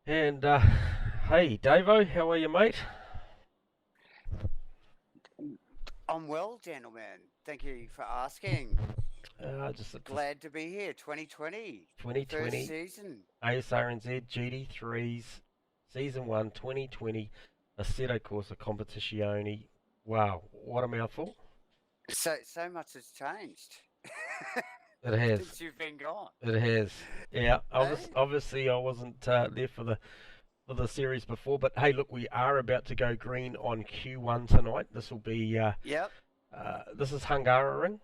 And hey, Davo, how are you, mate? I'm well, gentlemen. Thank you for asking. Just Glad to be here. 2020, the first 2020 season. Asrnz GT3's Season 1 2020 Assetto Corsa Competizione. Wow, what a mouthful. So much has changed It has. since you've been gone. It has. Yeah, Eh? obviously I wasn't there for the series before, but hey, look, we are about to go green on Q1 tonight. This will be Yep. this is Hungaroring.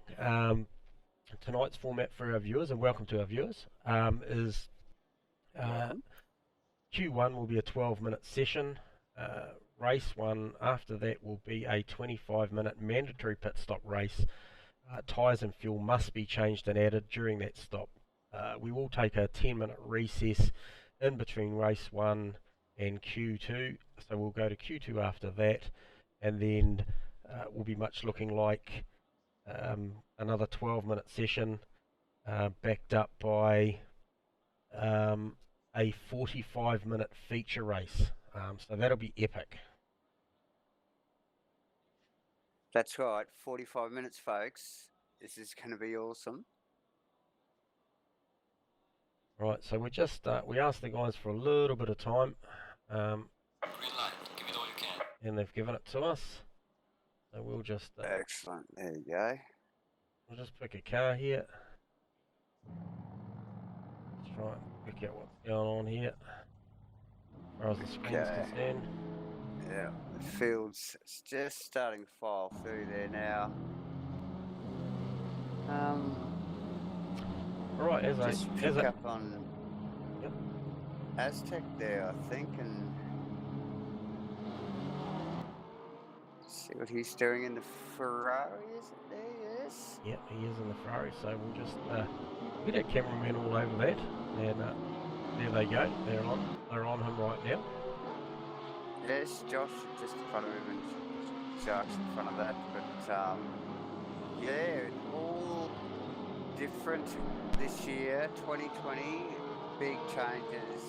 Tonight's format for our viewers, and welcome to our viewers, is uh, Welcome. Q1 will be a 12-minute session. Race 1 after that will be a 25-minute mandatory pit stop race. Tyres and fuel must be changed and added during that stop. We will take a 10-minute recess in between race 1 and Q2, so we'll go to Q2 after that, and then we'll be much looking like another 12-minute session backed up by um, a 45-minute feature race. So that'll be epic. That's right. 45 minutes, folks. This is going to be awesome. Right, so we asked the guys for a little bit of time, um, Green light. Give it all you can. and they've given it to us. So Excellent. There you go. we'll just pick a car here. Let's try and work out what's going on here, as far as the screen's Okay. concerned. Yeah. The field's just starting to file through there now. Um, All right, just pick up on yep. Aztec there, I think, and see what he's doing in the Ferrari, is it there? Yes. Yep, he is in the Ferrari, so we'll just get our cameraman all over that, and there they go. They're on him right now. Yes, Josh just in front of him and Shark's in front of that. But yeah, all different this year, 2020. Big changes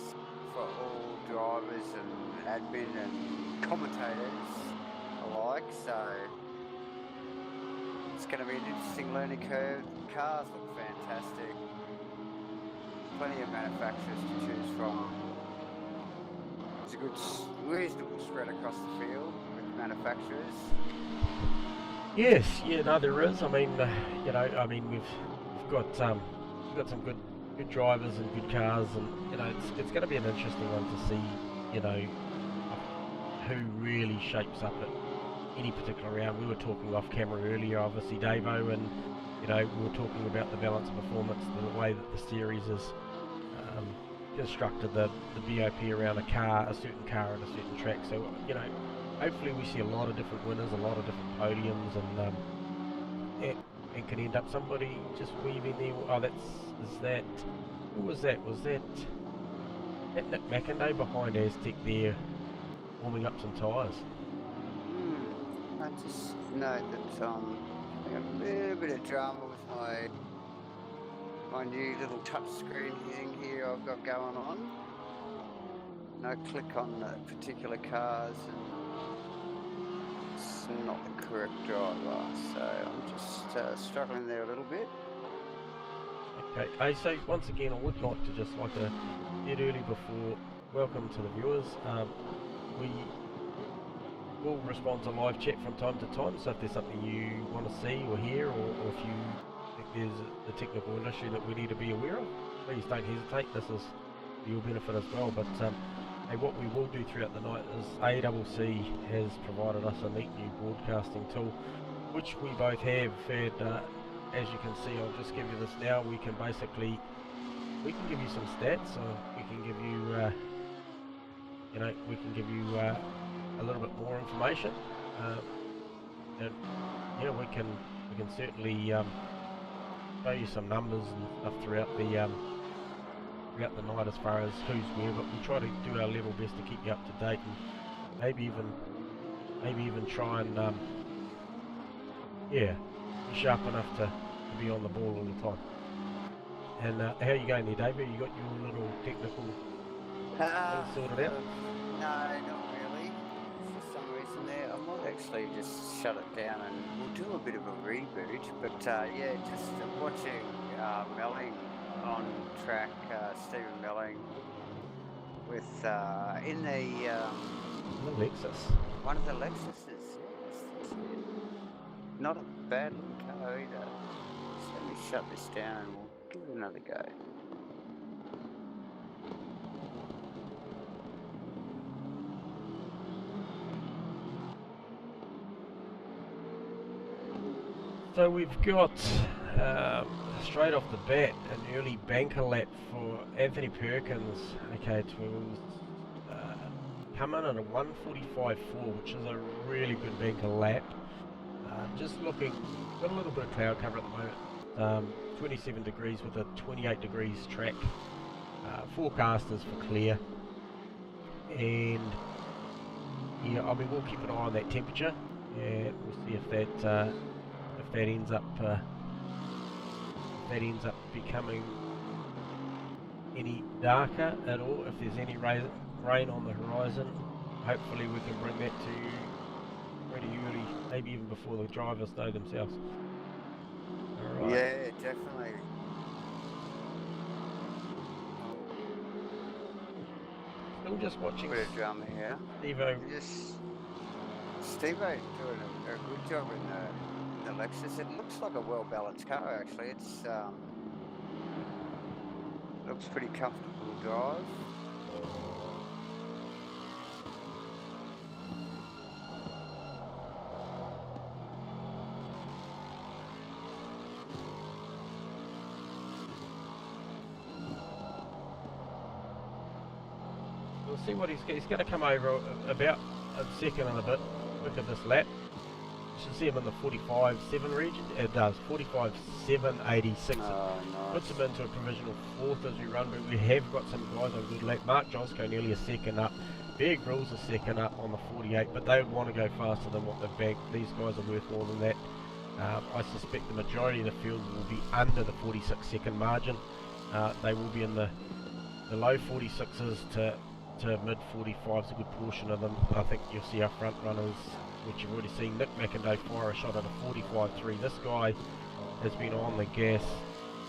for all drivers and admin and commentators alike. So it's going to be an interesting learning curve. Cars look fantastic. Plenty of manufacturers to choose from. There's a good, reasonable spread across the field with manufacturers. Yes, yeah, no, there is. I mean, we've got some good drivers and good cars, and it's going to be an interesting one to see, who really shapes up at any particular round. We were talking off camera earlier, obviously, Davo, and we were talking about the balance of performance, the way that the series is um, constructed, the BOP around a certain car at a certain track. So hopefully we see a lot of different winners, a lot of different podiums, and can end up somebody just weaving there. Oh, is that who was that? Was that Nick McInday behind Aztec there, warming up some tyres? I just note that I got a little bit of drama with my new little touch screen thing here I've got going on. No click on particular cars, and it's not the correct driver, so I'm just struggling there a little bit. Okay, so once again, I would like to get early before welcome to the viewers. We will respond to live chat from time to time, so if there's something you want to see or hear, or if you think there's a technical issue that we need to be aware of, please don't hesitate. This is for your benefit as well. But hey, what we will do throughout the night is ACC has provided us a neat new broadcasting tool, which we both have. And as you can see, I'll just give you this now. We can give you some stats, or we can give you a little bit more information, uh, and yeah, we can certainly show you some numbers and stuff throughout the night as far as who's where. But we'll try to do our level best to keep you up to date, and maybe even try and yeah, be sharp enough to be on the ball all the time. And how are you going there, David? You got your little technical All sorted out? No, not really. For some reason there, I might actually just shut it down and we'll do a bit of a reboot. But yeah, just watching Melling on track, Stephen Melling with in the The Lexus. one of the Lexuses. Yes, that's it. Not a bad looking car either. So let me shut this down and we'll give it another go. So we've got straight off the bat an early banker lap for Anthony Perkins. Okay, to come in at a 1:45.4, which is a really good banker lap. Just looking, got a little bit of cloud cover at the moment. 27 degrees with a 28 degrees track. Forecast is for clear, and yeah, I mean we'll keep an eye on that temperature, and we'll see if that ends up becoming any darker at all. If there's any rain on the horizon, hopefully we can bring that to you pretty early, maybe even before the drivers know themselves. All right. Yeah, definitely. Still just watching Bit of drama here. Steve-O. Steve-O doing a good job in the Lexus. It looks like a well-balanced car, actually. It's looks pretty comfortable to drive. We'll see what he's going to come over about a second and a bit quick of this lap. You should see him in the 45.7 region. It does, 45.786. Oh, nice. Puts him into a provisional 4th as we run, but we have got some guys on good lap. Mark Josco nearly a second up. Bear Grylls a second up on the 48, but they would want to go faster than what they've banked. These guys are worth more than that. I suspect the majority of the field will be under the 46 second margin. They will be in the low 46s to mid 45s, a good portion of them. I think you'll see our front runners, which you've already seen. Nick McIndoe fire a shot at a 45.3. This guy has been on the gas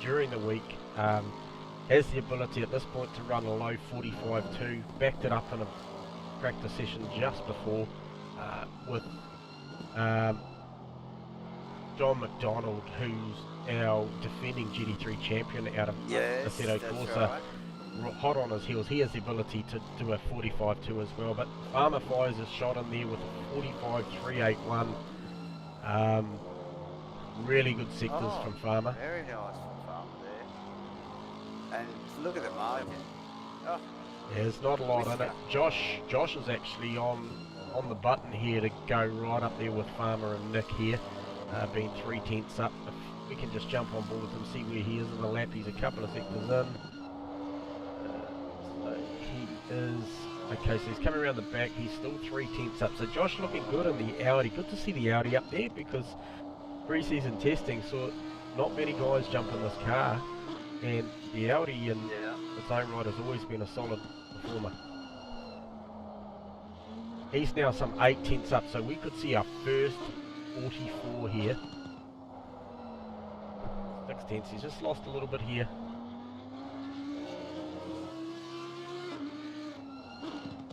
during the week, has the ability at this point to run a low 45.2, backed it up in a practice session just before with John McDonald, who's our defending GT3 champion out of Assetto Corsa. Right. Hot on his heels. He has the ability to do a 45.2 as well, but Farmer fires a shot in there with a 45.381. Really good sectors from Farmer. Very nice from Farmer there. And look at the margin. Oh, There's not a lot in it. Josh is actually on the button here to go right up there with Farmer and Nick here, being 3 tenths up. If we can just jump on board with him, see where he is in the lap. He's a couple of sectors in. Okay, so he's coming around the back. He's still 3 tenths up. So Josh looking good in the Audi. Good to see the Audi up there, because pre-season testing saw not many guys jump in this car, and the Audi in its own right has always been a solid performer. He's now some 8 tenths up, so we could see our first 44 here. 6 tenths. He's just lost a little bit here.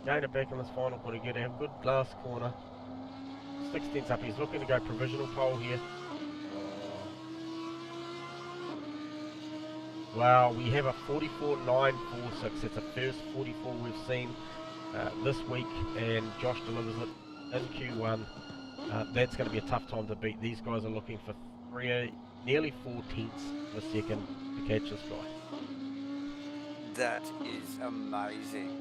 Gain it back in this final corner, get a good last corner. 6 tenths up, he's looking to go provisional pole here. Wow, we have a 44.946, it's the first 44 we've seen this week, and Josh delivers it in Q1. That's going to be a tough time to beat. These guys are looking for nearly 4 tenths of a second to catch this guy. that is amazing.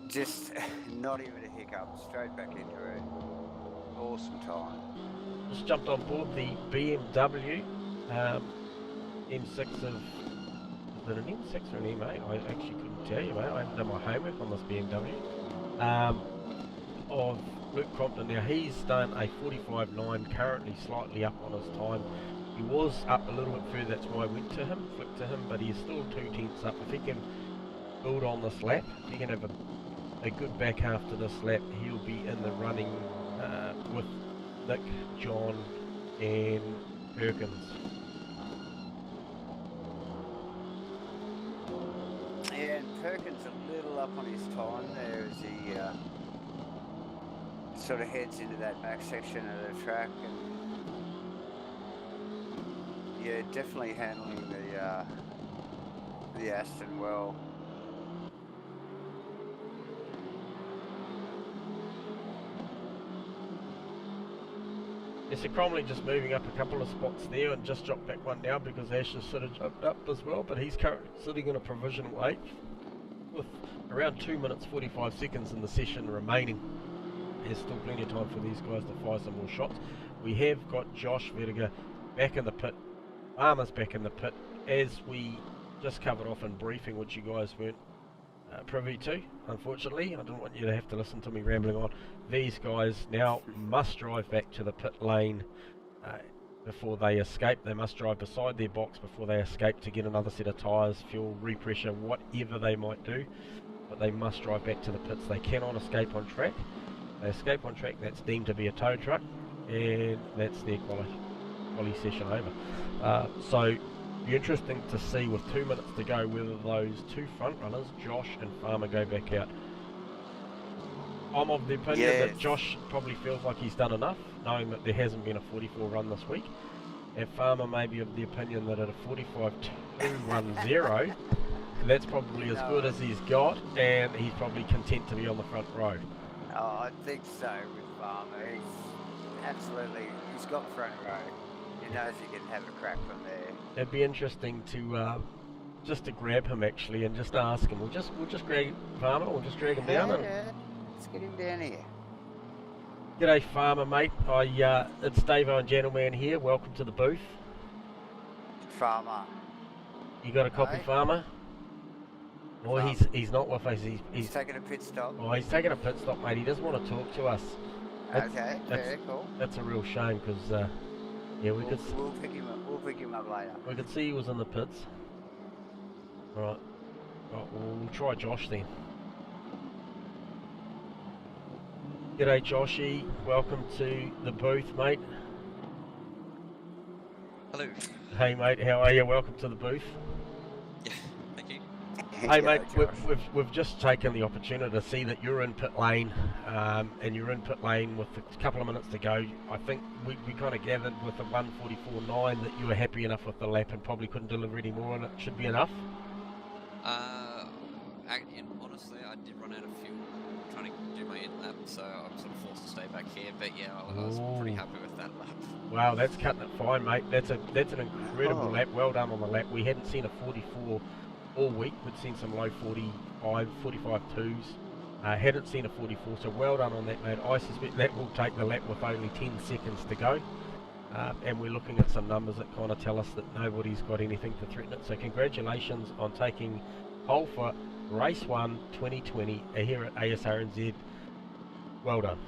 Just not even a hiccup, straight back into it. Awesome time. Just jumped on board the BMW M6 of... Is it an M6 or an M8? I actually couldn't tell you, mate. I haven't done my homework on this BMW. Of Luke Crompton. Now he's done a 45.9, currently slightly up on his time. He was up a little bit further, that's why I went to him, flicked to him, but he's still 2 tenths up. If he can build on this lap, if he can have a good back half to this lap, he'll be in the running with Nick, John and Perkins. Yeah, and Perkins a little up on his time there as he sort of heads into that back section of the track, and yeah, definitely handling the Aston well. Yeah, so Cromley just moving up a couple of spots there and just dropped back one down because Ash has sort of jumped up as well, but he's currently sitting in a provisional 8th with around 2 minutes 45 seconds in the session remaining. There's still plenty of time for these guys to fire some more shots. We have got Josh Vertiger back in the pit, Farmer's back in the pit, as we just covered off in briefing, which you guys weren't privy to, unfortunately. I didn't want you to have to listen to me rambling on. These guys now must drive back to the pit lane before they escape. They must drive beside their box before they escape to get another set of tyres, fuel, repressure, whatever they might do. But they must drive back to the pits. They cannot escape on track. They escape on track, that's deemed to be a tow truck, and that's their quali session over. So be interesting to see with 2 minutes to go whether those two front runners, Josh and Farmer, go back out. I'm of the opinion that Josh probably feels like he's done enough, knowing that there hasn't been a 44 run this week, and Farmer may be of the opinion that at a 45.210 that's probably as good as he's got, and he's probably content to be on the front row. Oh, I think so with Farmer. He's got front row. He knows he can have a crack from there. It'd be interesting to just to grab him actually and just ask him. We'll just grab Farmer. We'll just drag him down. Yeah. Let's get him down here. G'day, Farmer, mate. It's Davo and Gentleman here. Welcome to the booth. Farmer. You got a copy, Hey. Farmer? Well, he's not with us. He's taking a pit stop. Oh, he's taking a pit stop, mate. He doesn't want to talk to us. Okay, very cool. That's a real shame because yeah, We'll pick him up. We'll pick him up later. we could see he was in the pits. Right. We'll try Josh then. G'day, Joshy. Welcome to the booth, mate. Hello. Hey, mate. How are you? Welcome to the booth. Yeah, thank you. Hey, mate. We've just taken the opportunity to see that you're in pit lane, and you're in pit lane with a couple of minutes to go. I think we kind of gathered with the 1:44.9 that you were happy enough with the lap and probably couldn't deliver any more, and it should be enough. Honestly, I did run out of fuel trying to do my in lap, so I'm sort of forced to stay back here. But yeah, I was pretty happy with that lap. Wow, that's cutting it fine, mate. That's an incredible lap. Well done on the lap. We hadn't seen a 44 all week. We'd seen some low 45.2s. Hadn't seen a 44, so well done on that, mate. I suspect that will take the lap with only 10 seconds to go. And we're looking at some numbers that kind of tell us that nobody's got anything to threaten it. So congratulations on taking pole for Race 1 2020 here at Asrnz. Well done.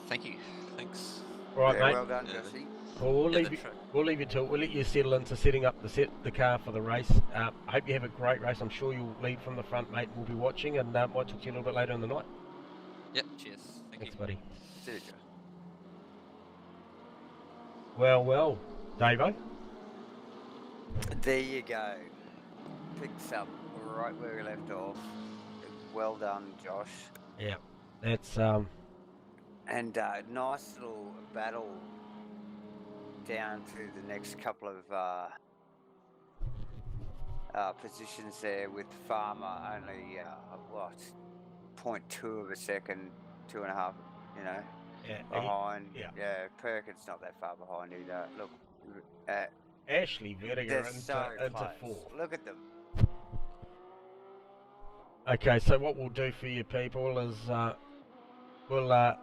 Thank you. Thanks. All right, mate. Well done, Jesse. Well, we'll leave you to it. We'll let you settle into setting up the car for the race. I hope you have a great race. I'm sure you'll lead from the front, mate. We'll be watching, and might talk to you a little bit later in the night. Yep, cheers. Thanks, buddy. See you, Joe. Well, Davo. There you go. Picks up right where we left off. Well done, Josh. Yeah, that's And nice little battle down to the next couple of positions there with Farmer only 0.2 of a second, 2.5, behind. Yeah, Perkins not that far behind either. Look, Ashley Vertiger they're so into close. fourth. Look at them. Okay, so what we'll do for you people is we'll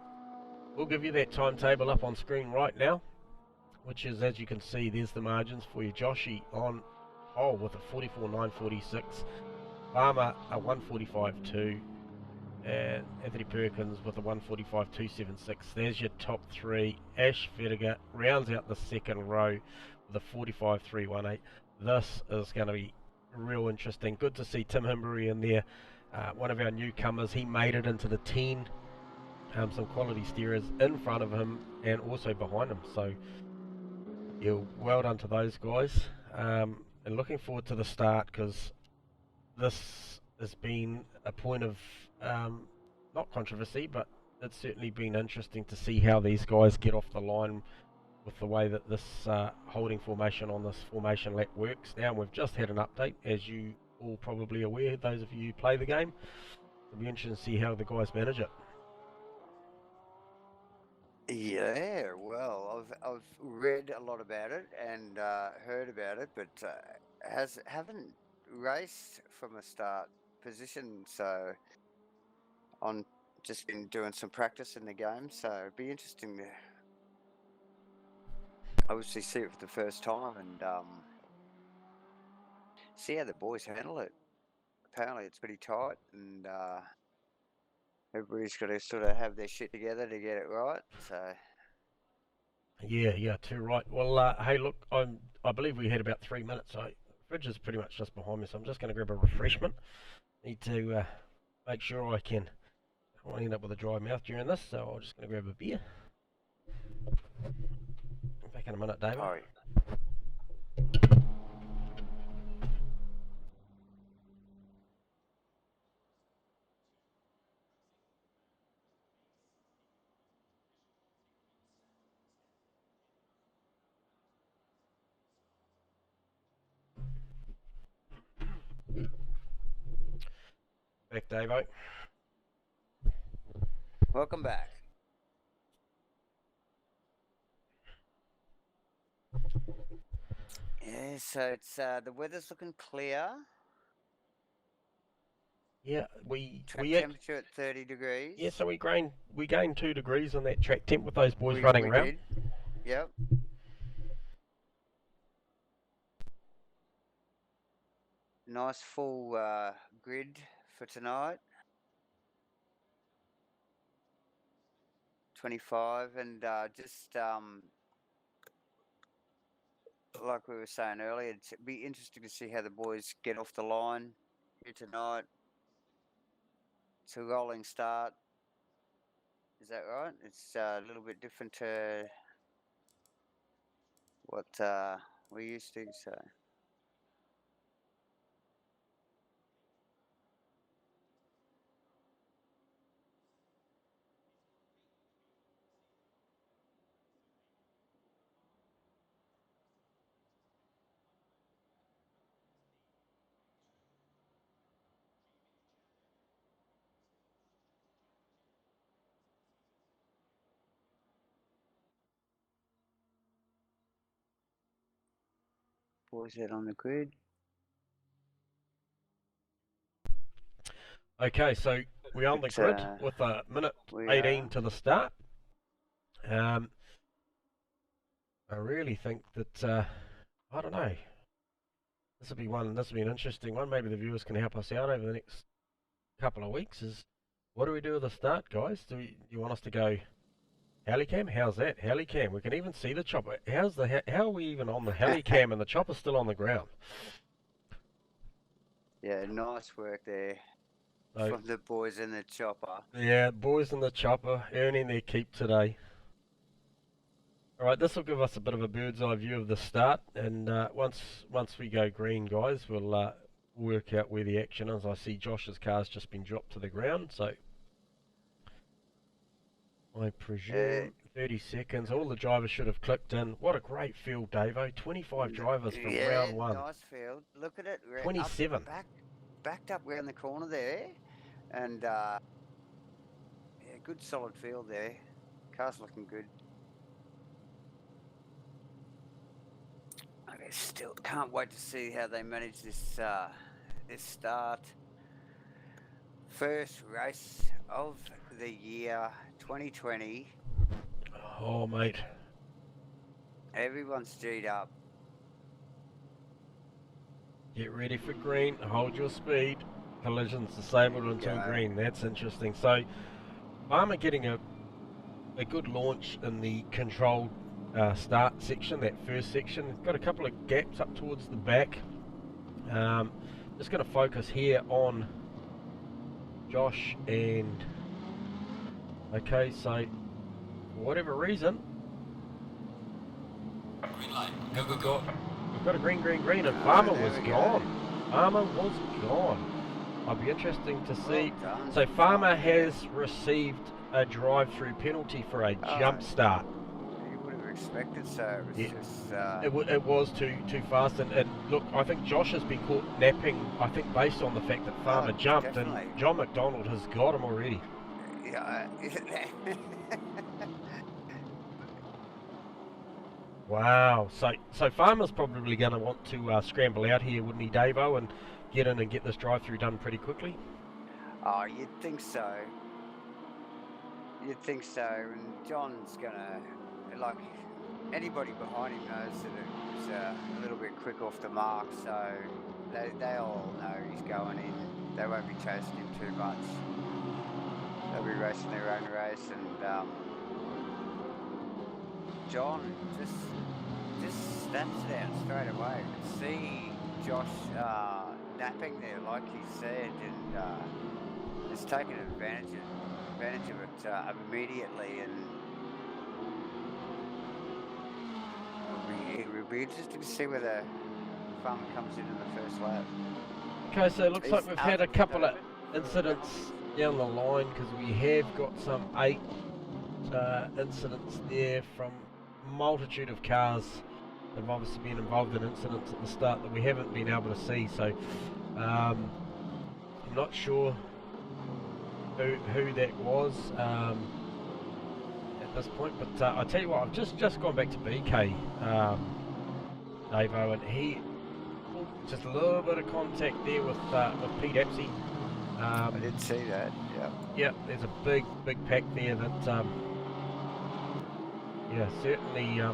give you that timetable up on screen right now, which is, as you can see, there's the margins for you. Joshy on pole with a 44.946, Farmer a 145.2, and Anthony Perkins with a 145.276. There's your top three. Ash Vertiger rounds out the second row the 45.318. This is going to be real interesting. Good to see Tim Himbury in there, one of our newcomers. He made it into the 10. Some quality steerers in front of him and also behind him. So, yeah, well done to those guys. And looking forward to the start, because this has been a point of not controversy, but it's certainly been interesting to see how these guys get off the line with the way that this holding formation on this formation lap works. Now, we've just had an update, as you all probably aware, those of you who play the game. It'll be interesting to see how the guys manage it. Yeah, well, I've read a lot about it and heard about it, but haven't raced from a start position, so I'm just been doing some practice in the game. So it'd be interesting to obviously see it for the first time and see how the boys handle it. Apparently, it's pretty tight, and everybody's got to sort of have their shit together to get it right. So. Yeah, too right. Well, hey, look, I believe we had about 3 minutes. So fridge is pretty much just behind me, so I'm just going to grab a refreshment. Need to make sure I won't end up with a dry mouth during this, so I'm just going to grab a beer. Back in a minute, David. Oh. Back, Davo. Welcome back. Yeah, so it's the weather's looking clear. Yeah, track temperature at 30 degrees. Yeah, so we gained 2 degrees on that track temp with those boys running around. Did. Yep. Nice full grid for tonight. 25, and just like we were saying earlier, it'd be interesting to see how the boys get off the line here tonight. It's a rolling start. Is that right? It's a little bit different to what we used to, so. Boys out on the grid. Okay, so we're on the grid with a minute 18 to the start. I really think that I don't know. This will be an interesting one. Maybe the viewers can help us out over the next couple of weeks. What do we do with the start, guys? Do you want us to go helicam? How's that? Helicam. We can even see the chopper. How are we even on the helicam and the chopper's still on the ground? Yeah, nice work there from the boys in the chopper. Yeah, boys in the chopper earning their keep today. Alright, this will give us a bit of a bird's eye view of the start, and once we go green, guys, we'll work out where the action is. I see Josh's car's just been dropped to the ground, so I presume 30 seconds. All the drivers should have clicked in. What a great field, Davo. 25 drivers from round one. Nice field. Look at it. 27. Backed up around the corner there. And yeah, good solid field there. Car's looking good. Okay, still can't wait to see how they manage this this start. First race of the year 2020. Oh, mate. Everyone's G'd up. Get ready for green. Hold your speed. Collisions disabled until green. That's interesting. So, Barmer getting a good launch in the controlled start section, that first section. Got a couple of gaps up towards the back. Just going to focus here on Josh and... Okay, so for whatever reason, Green light. Go, go, go. we've got a green, and Farmer was gone. Farmer was gone. I'll be interesting to see. Well done. So Farmer has received a drive-through penalty for a jump start. You would have expected so. It was Yeah. just. It was too fast, and look, I think Josh has been caught napping. I think based on the fact that Farmer jumped, definitely. and John McDonald has got him already. Yeah. Wow. So Farmer's probably going to want to scramble out here, wouldn't he, Davo, and get in and get this drive-through done pretty quickly? Oh, you'd think so. You'd think so. And John's gonna, like, anybody behind him knows that it was a little bit quick off the mark, so they all know he's going in. They won't be chasing him too much. They'll be racing their own race, and John just snaps it out straight away. You can see Josh napping there, like he said, and just taking advantage of it immediately, and it'll be interesting to see whether Farmer comes in the first lap. Okay, so it looks like He's we've had a absolutely couple of got it. incidents down the line, because we have got some 8 incidents there from multitude of cars that have obviously been involved in incidents at the start that we haven't been able to see. So I'm not sure who that was at this point, but I tell you what, I've just gone back to BK, Davo, and he just a little bit of contact there with Pete Apsey. I did see that. Yeah. Yeah, there's a big pack there that yeah, certainly a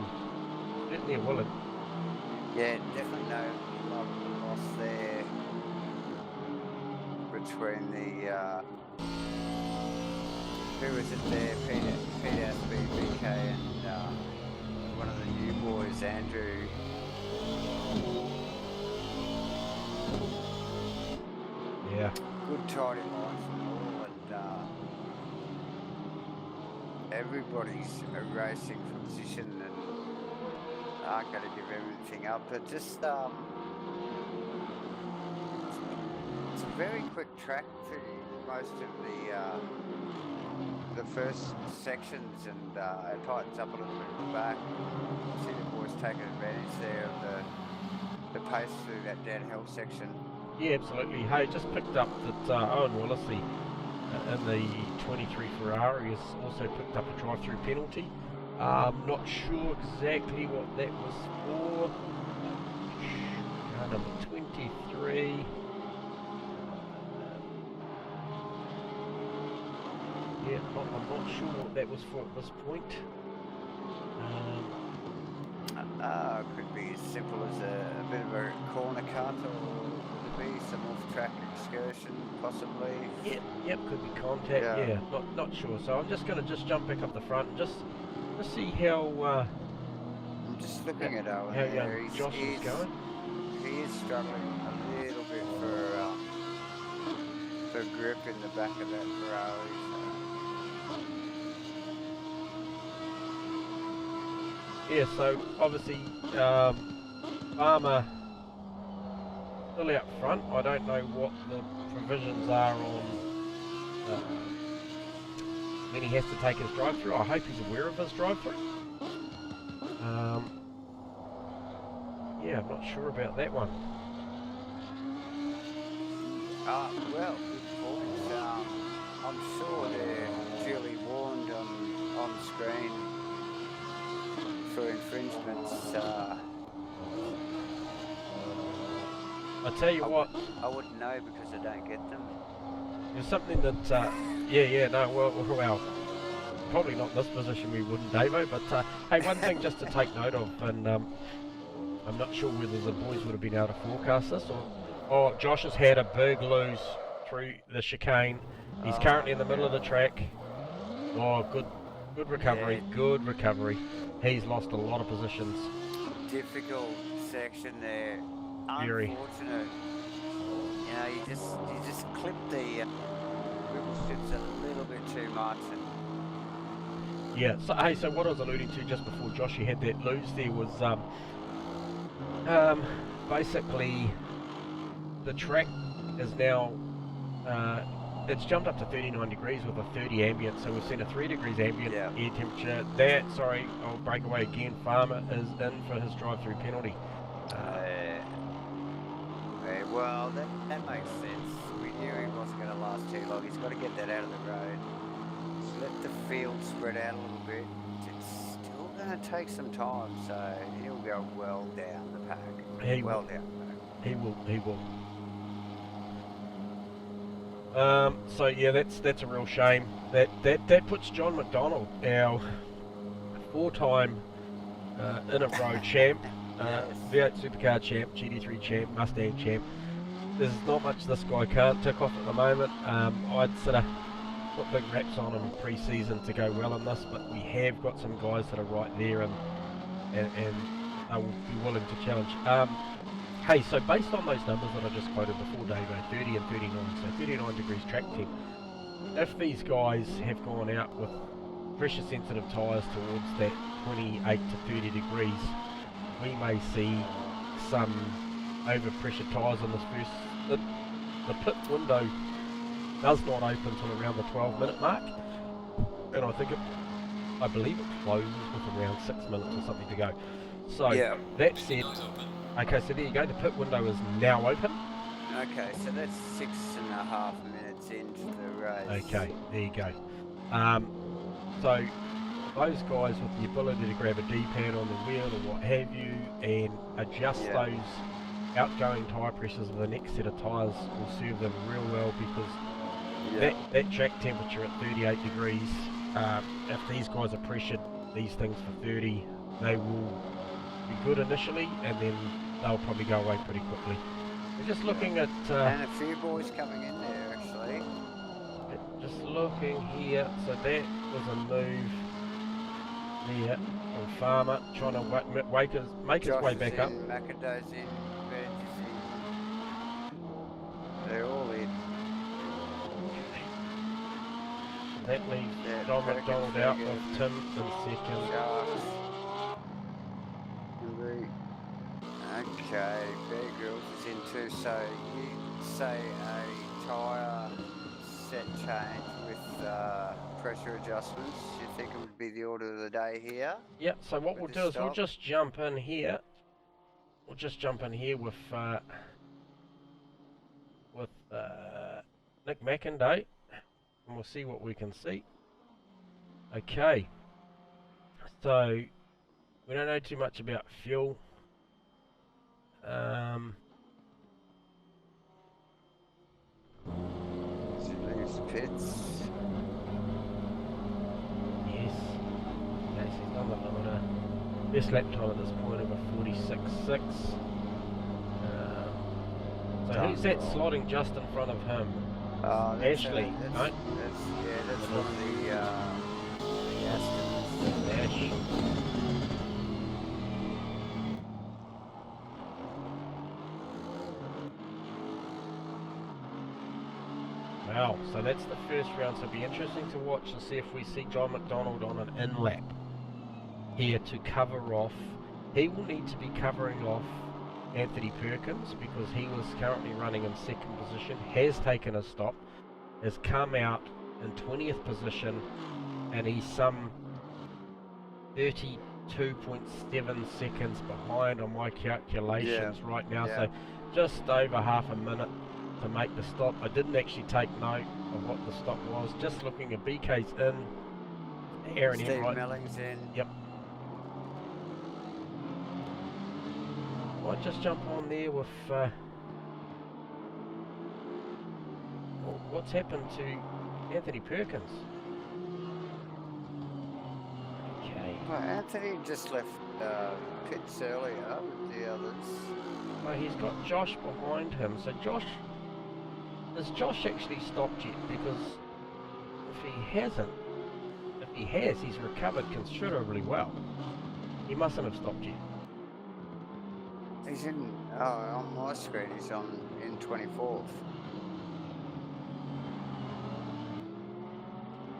Willard. Yeah, definitely no loss there between the who was it there? Pete Asby, BK, and one of the new boys, Andrew. Yeah. Good tidy lines and all, and everybody's racing for position and aren't going to give everything up. But just it's a very quick track to most of the first sections, and it tightens up a little bit at the back. See the boys taking advantage there of the pace through that downhill section. Yeah, absolutely. Hey, just picked up that Owen Willis, in the 23 Ferrari, has also picked up a drive-through penalty. Not sure exactly what that was for. Car number 23. Yeah, I'm not sure what that was for at this point. Could be as simple as a bit of a corner cut, or could be some off-track excursion, possibly. Yep, could be contact. Yeah, not sure. So I'm just going to jump back up the front and just see how. I'm just looking at Owen how there. Josh is going. He is struggling a little bit for grip in the back of that Ferrari. Yeah, so obviously Farmer still out front. I don't know what the provisions are on when he has to take his drive-through. I hope he's aware of his drive-through. Yeah, I'm not sure about that one. Well, good point. I'm sure they're duly warned on screen for infringements. I tell you what, I wouldn't know because I don't get them. there's something that, well, probably not in this position we wouldn't, Davo, but hey, one thing just to take note of, and I'm not sure whether the boys would have been able to forecast this, or Josh has had a big lose through the chicane. He's currently in the middle of the track. Oh, good Good recovery, Yeah. good recovery. He's lost a lot of positions. Difficult section there. Very. Unfortunate. You know, you just clip the wheel tips a little bit too much. And Yeah, so hey, so what I was alluding to just before Joshy had that lose there was basically the track is now it's jumped up to 39 degrees with a 30 ambient, so we've seen a 3 degrees ambient Yeah. air temperature. I'll break away again. Farmer is in for his drive-through penalty. well, that makes sense. We knew he wasn't going to last too long. He's got to get that out of the road. Let the field spread out a little bit. It's still going to take some time, so he'll go well down the pack. He well will. down the pack. He will. So yeah, that's a real shame. That puts John McDonald, our 4-time in a row champ, V8 Supercar champ, GT3 champ, Mustang champ. There's not much this guy can't tick off at the moment. I'd sort of put big raps on him pre-season to go well in this, but we have got some guys that are right there and they will be willing to challenge. Hey, so based on those numbers that I just quoted before, Dave, 30 and 39, so 39 degrees track temp, if these guys have gone out with pressure-sensitive tyres towards that 28 to 30 degrees, we may see some over-pressured tyres on this first. The pit window does not open until around the 12-minute mark, and I believe it closes with around 6 minutes or something to go. So that said, okay, so there you go. The pit window is now open. Okay, so that's 6.5 minutes into the race. Okay, there you go. So those guys with the ability to grab a D-pad on the wheel or what have you and adjust those outgoing tyre pressures of the next set of tyres will serve them real well, because that track temperature at 38 degrees, if these guys are pressured these things for 30, they will be good initially, and then they'll probably go away pretty quickly. We're just looking at... and a few boys coming in there, actually. Just looking here, so that was a move there from Farmer, trying to make his way back up. McIndoe's in, Veg is in. They're all in. That leaves John McDonald out with Tim in second. Okay, Bear Grylls is in too, so you say a tyre set change with pressure adjustments. You think it would be the order of the day here? Yep, so what we'll do is we'll just jump in here. We'll just jump in here with Nick McIndoe, and we'll see what we can see. Okay, so we don't know too much about fuel. Pits. Yes. Okay, so he's done the limiter. Best lap time at this point of a 46.6. So who's that slotting just in front of him? Ashley, right? That's one of the Asrnz. Ash. Wow, so that's the first round, so it'll be interesting to watch to see if we see John McDonald on an in-lap here to cover off. He will need to be covering off Anthony Perkins, because he was currently running in second position, has taken a stop, has come out in 20th position, and he's some 32.7 seconds behind on my calculations right now, so just over half a minute to make the stop. I didn't actually take note of what the stop was. Just looking at BK's in, Aaron Steve Enright. Melling's in. Yep. Might just jump on there with what's happened to Anthony Perkins. Okay. Well, Anthony just left pits earlier with the others. Well, he's got Josh behind him. So has Josh actually stopped yet? Because if he He has. He's recovered considerably well. He mustn't have stopped you. He's in, on my screen, he's in 24th.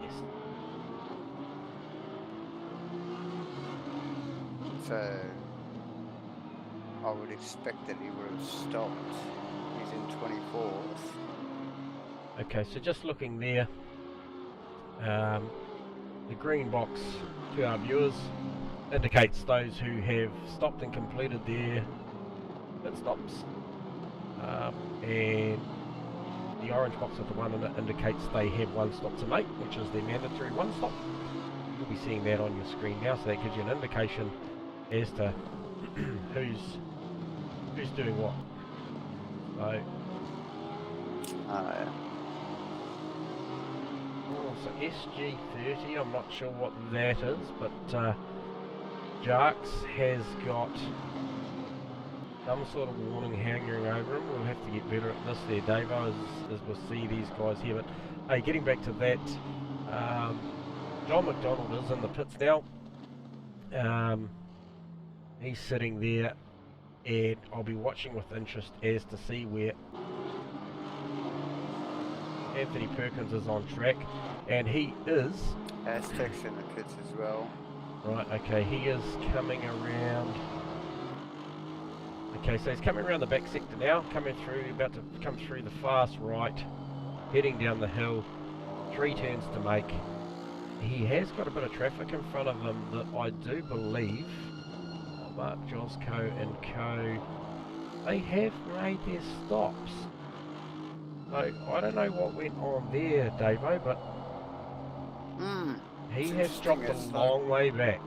Yes. So, I would expect that he would have stopped. He's in 24th. Okay, so just looking there, the green box to our viewers indicates those who have stopped and completed their pit stops, and the orange box with the one in it indicates they have one stop to make, which is their mandatory one stop. You'll be seeing that on your screen now, so that gives you an indication as to who's doing what. So, so SG30, I'm not sure what that is, but Jarks has got some sort of warning hanging over him. We'll have to get better at this there, Davo, as we'll see these guys here. But hey, getting back to that, John McDonald is in the pits now. He's sitting there, and I'll be watching with interest as to see where Anthony Perkins is on track, and he is... Aztecs in the pits as well. Right, okay, he is coming around... Okay, so he's coming around the back sector now, about to come through the fast right, heading down the hill, 3 turns to make. He has got a bit of traffic in front of him that I do believe, Mark Josco and co, they have made their stops. So, I don't know what went on there, Davo, but he has dropped a long way back.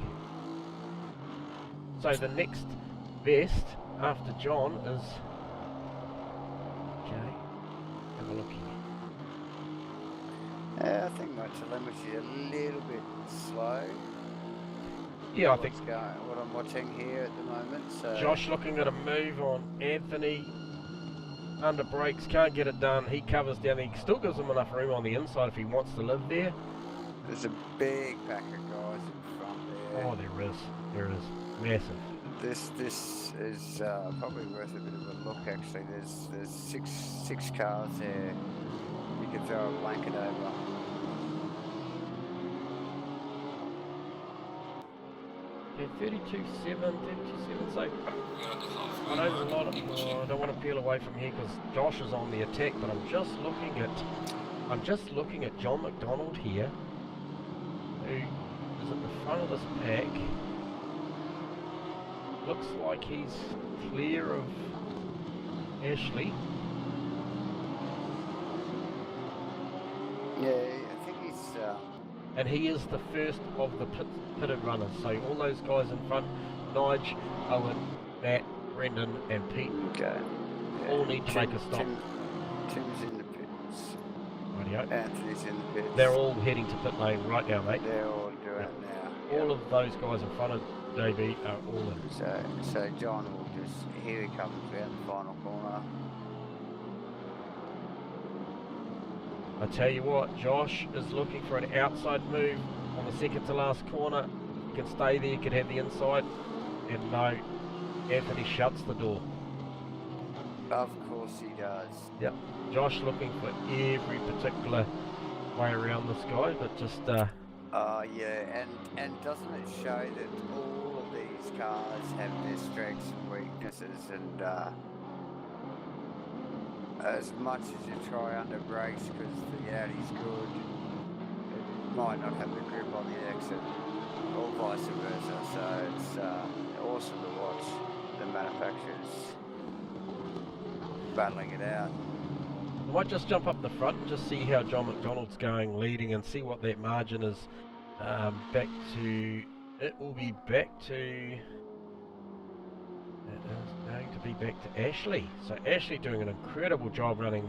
So the next best after John is... Okay, have a look here. Yeah, I think my telemetry a little bit slow. Yeah, I think what I'm watching here at the moment. So Josh looking at a move on Anthony. Under brakes, can't get it done. He covers down. He still gives him enough room on the inside if he wants to live there. There's a big pack of guys in front there. Oh, there is. There is. Massive. This is probably worth a bit of a look. Actually, there's six cars there. You can throw a blanket over. Yeah, 32.7, so I don't want to peel away from here because Josh is on the attack, but I'm just looking at John McDonald here, who is at the front of this pack. Looks like he's clear of Ashley. Yeah, I think he's... And he is the first of the pitted runners. So all those guys in front, Nige, Owen, Matt, Brendan and Pete, all need to make a stop. Tim's in the pits. Rightio. Anthony's in the pits. They're all heading to pit lane right now, mate. They're all doing it now. All of those guys in front of JB are all in. So John will just... Here he comes around the final corner. I tell you what, Josh is looking for an outside move on the second to last corner. He can stay there, he could have the inside. And no, Anthony shuts the door. Of course he does. Yep, Josh looking for every particular way around this guy, but just... yeah, and doesn't it show that all of these cars have their strengths and weaknesses, and as much as you try under brakes because the Audi's good, it might not have the grip on the exit, or vice versa. So it's awesome to watch the manufacturers battling it out. I might just jump up the front and just see how John McDonald's going leading and see what that margin is. Back to... It will be back to... It is going to be back to Ashley. So Ashley doing an incredible job running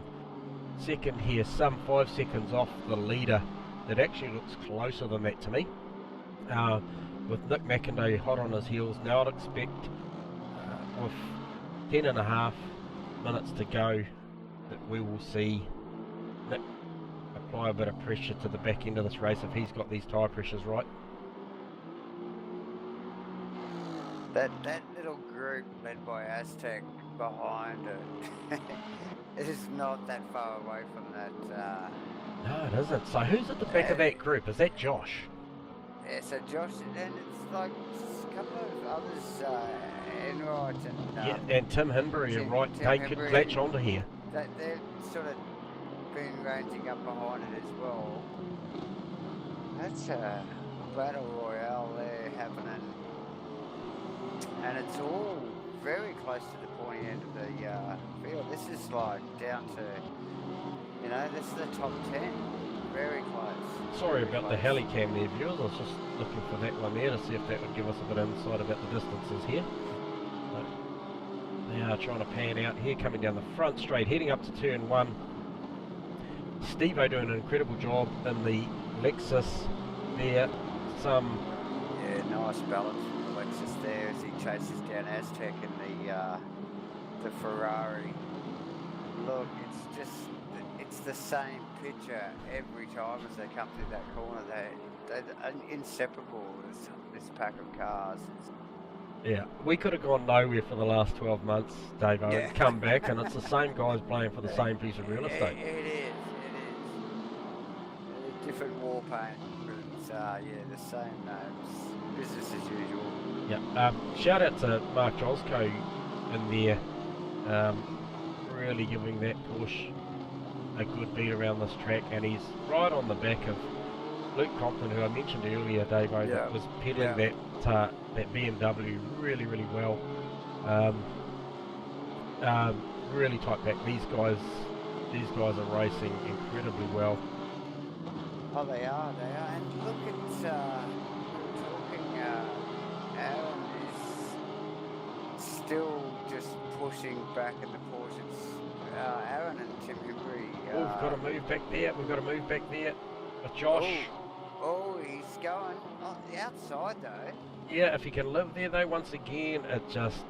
second here, some 5 seconds off the leader. That actually looks closer than that to me. With Nick McInday hot on his heels. Now I'd expect with 10.5 minutes to go that we will see Nick apply a bit of pressure to the back end of this race if he's got these tyre pressures right. That little group led by Aztec behind it is not that far away from that. No, it isn't. So who's at the back of that group? Is that Josh? Yeah, so Josh, and it's like a couple of others, Enright and Yeah, and Tim Hinbury are right. Tim They Hinbury, could latch onto here. They're sort of been ranging up behind it as well. That's a battle royale there happening. And it's all very close to the pointy end of the field. This is like down to, you know, this is the top 10. Very close. Sorry Very about the close. helicam there, viewers. I was just looking for that one there to see if that would give us a bit of insight about the distances here. But they are trying to pan out here, coming down the front straight, heading up to turn 1. Steve-O doing an incredible job in the Lexus there. Yeah, nice balance from Lexus there as he chases down Aztec in the Ferrari. Look, it's the same picture every time as they come through that corner. They're inseparable, this pack of cars. Yeah, we could have gone nowhere for the last 12 months, Dave-O, Yeah. and come back, and it's the same guys playing for the same piece of real estate. It is. A different war paint, but it's, yeah, the same names. Business as usual. Yeah, shout out to Mark Josco in there, really giving that Porsche a good beat around this track, and he's right on the back of Luke Compton, who I mentioned earlier, Dave-O, that was peddling that BMW really, really well. Really tight back. These guys are racing incredibly well. Oh, they are. And look at, talking, Aaron is still just pushing back in the Porsches. Aaron and Tim Hinbury. We've got to move back there. With Josh. Oh, he's going on the outside though. Yeah, if he can live there though, once again, it just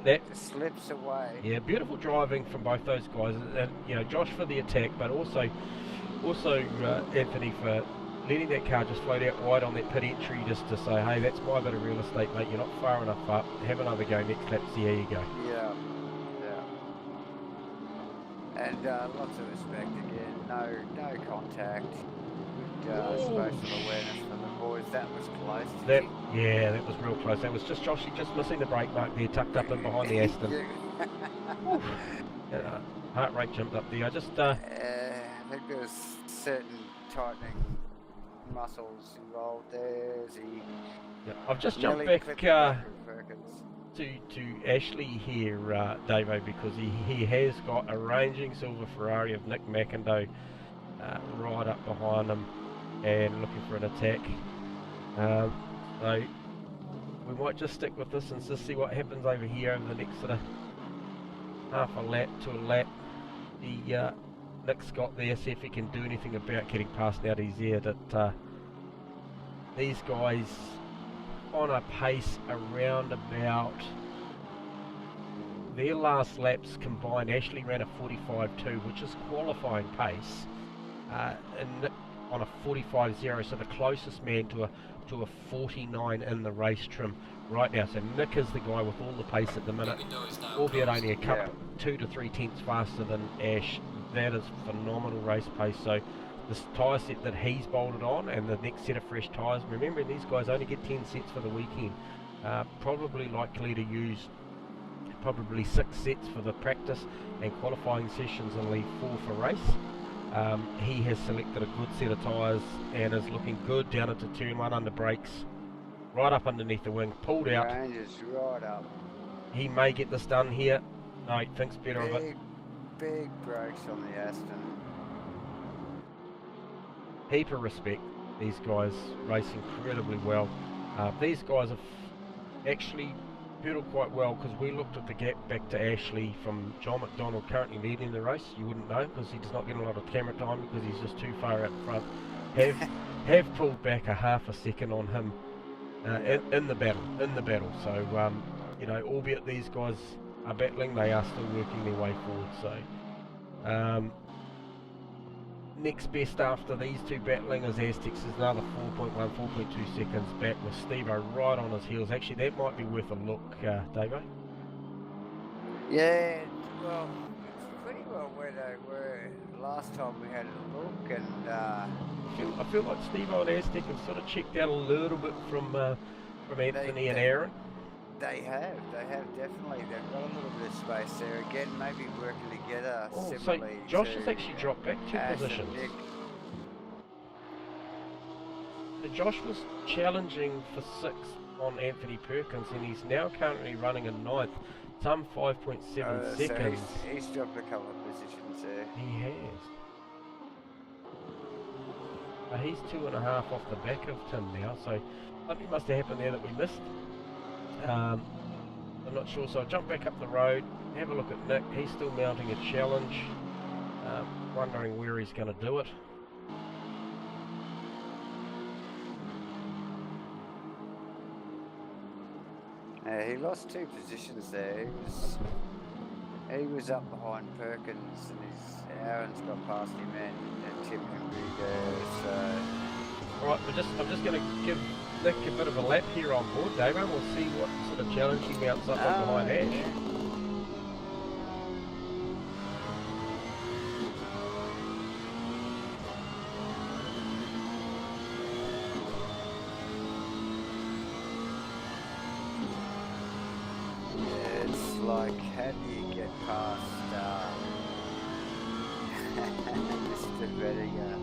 that Just slips away. Yeah, beautiful driving from both those guys, and you know, Josh for the attack, but also Anthony for letting that car just float out wide on that pit entry, just to say, hey, that's my bit of real estate, mate. You're not far enough up. Have another go next lap. See how you go. Yeah. And lots of respect again. No contact. Good spatial awareness from the boys. That was close. That was real close. That was just Joshy just missing the brake mark there, tucked up in behind the Aston. Heart rate jumped up there. I just I think there's certain tightening muscles involved there. I've just jumped back to Ashley here, Davo, because he has got a ranging silver Ferrari of Nick McIndoe right up behind him and looking for an attack. So we might just stick with this and just see what happens over here over the next sort of half a lap to a lap. Nick Scott there, see if he can do anything about getting past now that he's there. That these guys on a pace around about their last laps combined. Ashley ran a 45.2, which is qualifying pace, and on a 45.0, so the closest man to a 49 in the race trim right now. So Nick is the guy with all the pace at the minute, albeit only a couple, 2 to 3 tenths faster than Ash. That is phenomenal race pace. So this tyre set that he's bolted on and the next set of fresh tyres, remembering these guys only get 10 sets for the weekend, probably likely to use probably 6 sets for the practice and qualifying sessions and leave 4 for race. He has selected a good set of tyres and is looking good down into turn 1 under brakes, right up underneath the wing, pulled out. Ranges right up. He may get this done here. No, he thinks better of it. Big brakes on the Aston. Heap of respect. These guys race incredibly well. These guys have actually pedalled quite well, because we looked at the gap back to Ashley from John McDonald currently leading the race. You wouldn't know because he does not get a lot of camera time because he's just too far out front. Have pulled back a half a second on him in the battle. So you know, albeit these guys are battling, they are still working their way forward. So next best after these two battling is Aztecs is another 4.1, 4.2 seconds back with Steve-O right on his heels. Actually, that might be worth a look, Davo. Yeah, well, it's pretty well where they were last time we had a look, and I feel like Steve-O and Aztec have sort of checked out a little bit from Anthony and Aaron. They have definitely. They've got a little bit of space there. Again, maybe working together similarly. So Josh has actually dropped back 2 positions. So Josh was challenging for 6th on Anthony Perkins, and he's now currently running in 9th, some 5.7 seconds. So he's dropped a couple of positions there. He has. He's 2.5 off the back of Tim now, so something must have happened there that we missed. I'm not sure, so I'll jump back up the road, have a look at Nick. He's still mounting a challenge, wondering where he's going to do it. He lost 2 positions there. He was up behind Perkins, and Aaron's got past him and Tim Henry there. So Alright, I'm just going to give Nick a bit of a lap here on board, Dave, and we'll see what sort of challenge he mounts up on behind Ash. it's like, how do you get past Mr. Vettiger?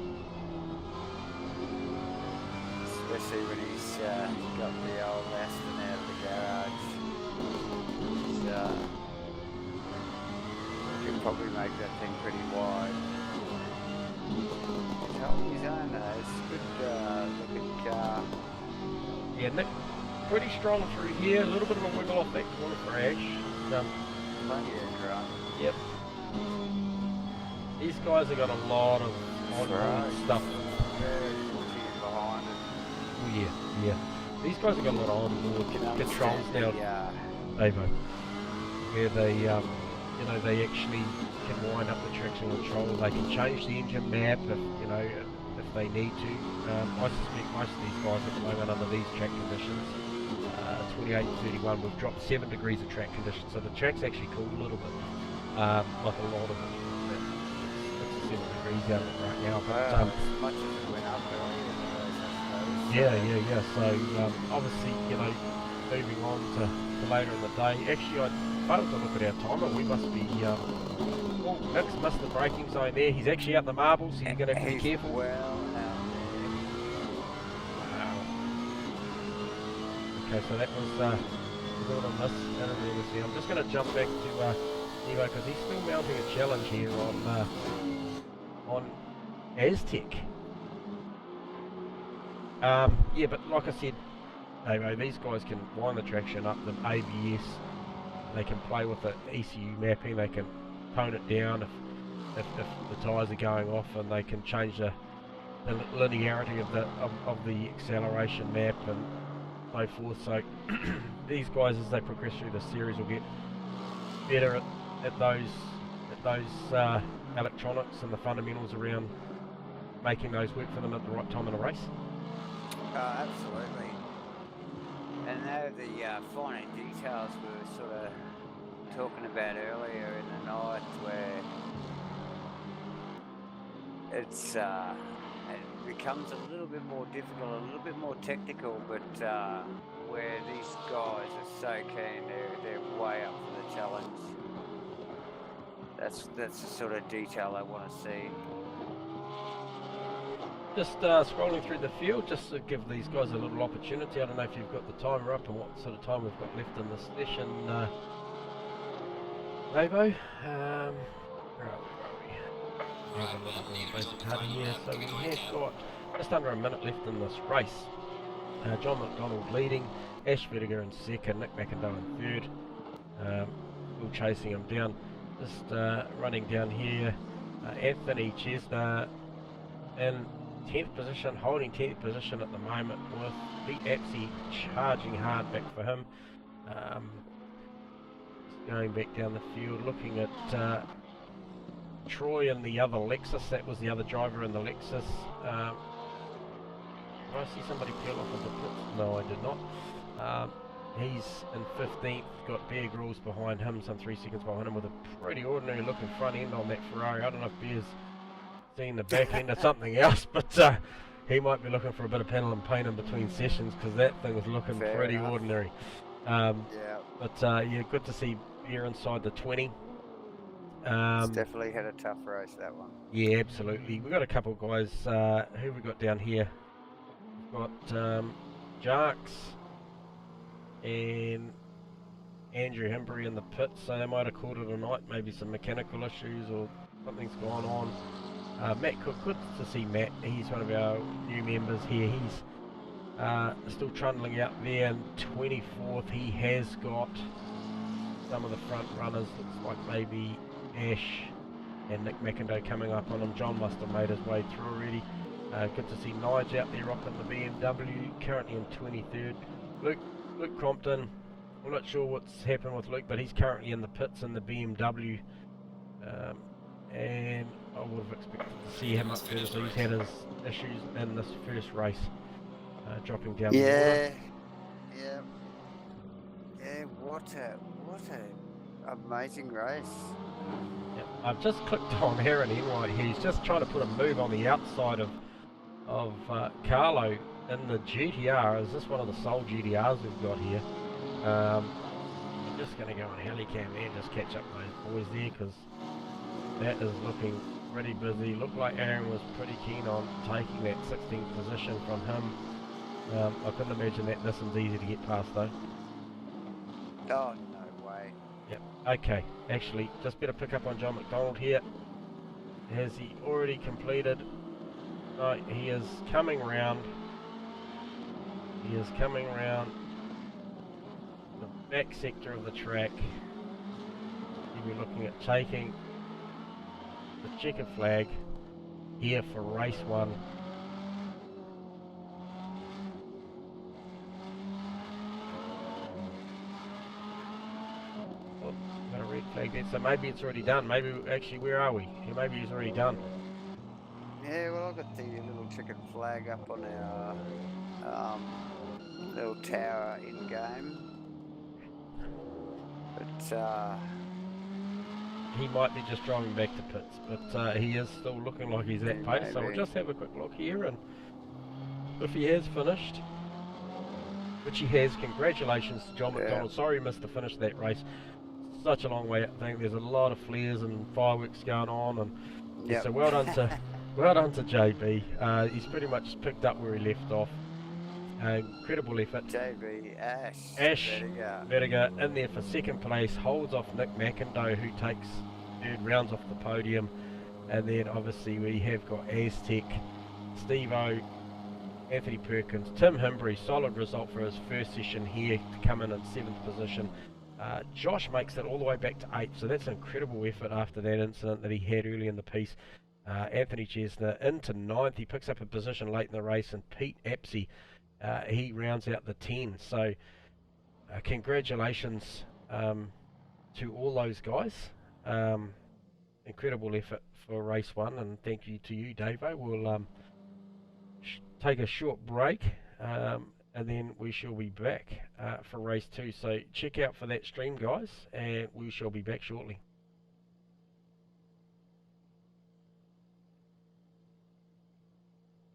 Especially when he's got the old Aston out of the garage. He can probably make that thing pretty wide. He's holding his own though. It's a good looking car. Yeah, Nick, pretty strong through here. A little bit of a wiggle off that corner for Ash. Plenty of grunt. Yep. These guys have got a lot of on-road stuff. Very behind it. Oh yeah. These guys have got a lot of on-board controls now, Davo, where they, they actually can wind up the traction control. They can change the engine map if they need to. I suspect most of these guys at the moment under these track conditions, 28 and 31, we've dropped 7 degrees of track conditions, so the track's actually cooled a little bit, like a lot of it. It's 7 degrees out of it right now. But, as much as it went up earlier in the race, I suppose. Yeah. So obviously, moving on to later in the day. Actually, I failed to look at our timer. We must be. Nick's missed the braking zone there. He's actually out the marbles, so you're going to have to be careful. Well out there. Wow. Okay, so that was a little miss. I'm just going to jump back to Evo because he's still mounting a challenge here on Aztec. Yeah, but like I said, Evo, these guys can wind the traction up, the ABS. They can play with the ECU mapping. They can tone it down if the tyres are going off, and they can change the linearity of the acceleration map and so forth. So these guys, as they progress through the series, will get better at those electronics and the fundamentals around making those work for them at the right time in a race. Absolutely. And now the finer details we were sort of talking about earlier in the night, where it becomes a little bit more difficult, a little bit more technical, but where these guys are so keen, they're way up for the challenge. That's the sort of detail I want to see. Just scrolling through the field, just to give these guys a little opportunity. I don't know if you've got the timer up and what sort of time we've got left in this session. Ravo, where are we? Have a little basic HUD here. So we have got just under a minute left in this race. John McDonald leading, Ash Vettiger in second, Nick McIndoe in third. Still chasing him down. Just running down here. Anthony Chesner in 10th position, holding 10th position at the moment with Pete Apsey charging hard back for him. Going back down the field, looking at Troy in the other Lexus. That was the other driver in the Lexus. Did I see somebody peel off of the pits? No, I did not. He's in 15th, got Bear Grylls behind him, some 3 seconds behind him, with a pretty ordinary looking front end on that Ferrari. I don't know if Bear's seen the back end or something else, but he might be looking for a bit of panel and paint in between sessions, because that thing is looking pretty ordinary. Yeah. But yeah, good to see Bear inside the 20. It's definitely had a tough race, that one. Yeah, absolutely. We've got a couple of guys. Who have we got down here? We've got Jarks and Andrew Hembury in the pit, so they might have called it a night. Maybe some mechanical issues or something's gone on. Matt Cook, good to see Matt. He's one of our new members here. He's still trundling out there in 24th. He has got some of the front runners. Looks like maybe Ash and Nick McIndoe coming up on him. John must have made his way through already. Good to see Nige out there rocking the BMW, currently in 23rd. Luke Crompton, I'm not sure what's happened with Luke, but he's currently in the pits in the BMW, and I would have expected to see him up there, so he's had his issues in this first race, dropping down the water. Yeah, what a amazing race. Yep. I've just clicked on Aaron Enright. He's just trying to put a move on the outside of Carlo in the GTR. Is this one of the sole GTRs we've got here? I'm just going to go on Helicam there and just catch up with those boys there, because that is looking pretty busy. Looked like Aaron was pretty keen on taking that 16th position from him. I couldn't imagine that Nissan's easy to get past though. Oh, no way. Yep. Okay, actually, just better pick up on John McDonald here. Has he already completed? No, he is coming round. He is coming round the back sector of the track. He'll be looking at taking the checkered flag here for race 1. Oh, got a red flag there, so maybe it's already done. Maybe, actually, where are we? Yeah, maybe he's already done. Yeah, well, I've got the little checkered flag up on our little tower in game. But he might be just driving back to pits, but he is still looking like he's at pace. So we'll just have a quick look here, and if he has finished, which he has, congratulations to John McDonald. Sorry he missed the finish of that race. Such a long way up. I think there's a lot of flares and fireworks going on, and so well done to JB. He's pretty much picked up where he left off. Incredible effort. JB, Ash Vertiger in there for second place, holds off Nick McIndoe, who takes third, rounds off the podium. And then obviously we have got Aztec, Steve-O, Anthony Perkins, Tim Hembury. Solid result for his first session here to come in 7th position. Josh makes it all the way back to 8th, so that's an incredible effort after that incident that he had early in the piece. Anthony Chesner into 9th. He picks up a position late in the race, and Pete Apsey, he rounds out the 10. So congratulations to all those guys. Incredible effort for race 1, and thank you to you, Davo. We'll take a short break, and then we shall be back for race 2. So check out for that stream, guys, and we shall be back shortly.